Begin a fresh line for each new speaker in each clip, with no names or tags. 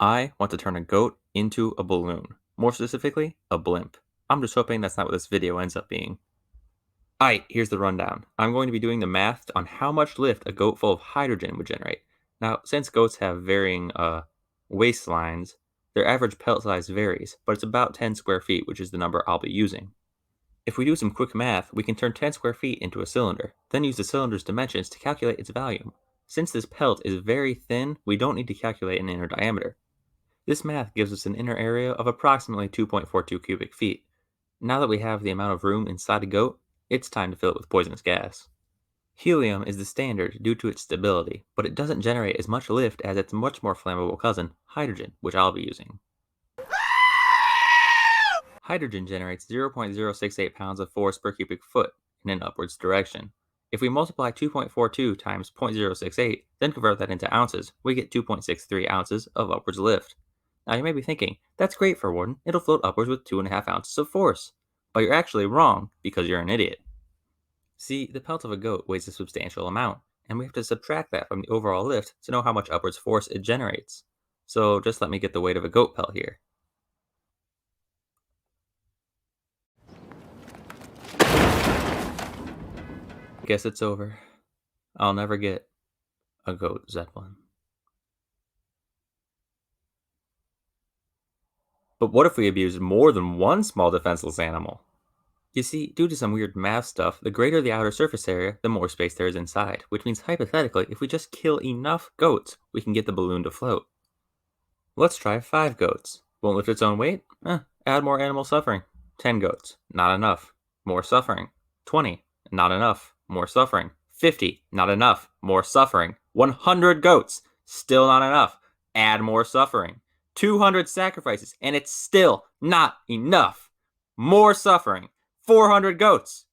I want to turn a goat into a balloon. More specifically, a blimp. I'm just hoping that's not what this video ends up being. Alright, here's the rundown. I'm going to be doing the math on how much lift a goat full of hydrogen would generate. Now, since goats have varying waistlines, their average pelt size varies, but it's about 10 square feet, which is the number I'll be using. If we do some quick math, we can turn 10 square feet into a cylinder, then use the cylinder's dimensions to calculate its volume. Since this pelt is very thin, we don't need to calculate an inner diameter. This math gives us an inner area of approximately 2.42 cubic feet. Now that we have the amount of room inside a goat, it's time to fill it with poisonous gas. Helium is the standard due to its stability, but it doesn't generate as much lift as its much more flammable cousin, hydrogen, which I'll be using. Hydrogen generates 0.068 pounds of force per cubic foot in an upwards direction. If we multiply 2.42 times 0.068, then convert that into ounces, we get 2.63 ounces of upwards lift. Now you may be thinking, that's great for Warden, it'll float upwards with 2.5 ounces of force. But you're actually wrong, because you're an idiot. See, the pelt of a goat weighs a substantial amount, and we have to subtract that from the overall lift to know how much upwards force it generates. So just let me get the weight of a goat pelt here. Guess it's over. I'll never get a goat zeppelin. But what if we abused more than one small defenseless animal? You see, due to some weird math stuff, the greater the outer surface area, the more space there is inside, which means hypothetically, if we just kill enough goats, we can get the balloon to float. Let's try 5 goats. Won't lift its own weight? Add more animal suffering. 10 goats. Not enough. More suffering. 20. Not enough. More suffering. 50. Not enough. More suffering. 100 goats. Still not enough. Add more suffering. 200 sacrifices, and it's still not enough. More suffering. 400 goats.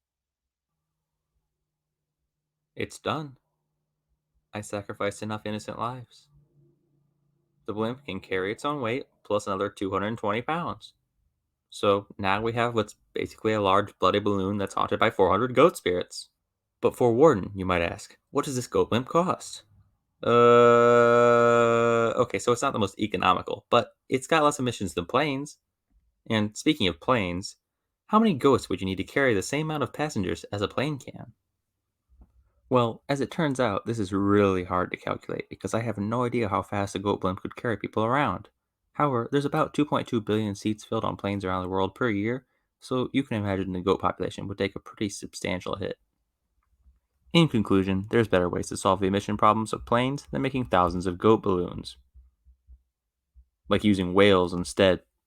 It's done. I sacrificed enough innocent lives. The blimp can carry its own weight, plus another 220 pounds. So now we have what's basically a large bloody balloon that's haunted by 400 goat spirits. But for Warden, you might ask, what does this goat blimp cost? Okay, so it's not the most economical, but it's got less emissions than planes. And speaking of planes, how many goats would you need to carry the same amount of passengers as a plane can? Well, as it turns out, this is really hard to calculate because I have no idea how fast a goat blimp could carry people around. However, there's about 2.2 billion seats filled on planes around the world per year, so you can imagine the goat population would take a pretty substantial hit. In conclusion, there's better ways to solve the emission problems of planes than making thousands of goat balloons, like using whales instead.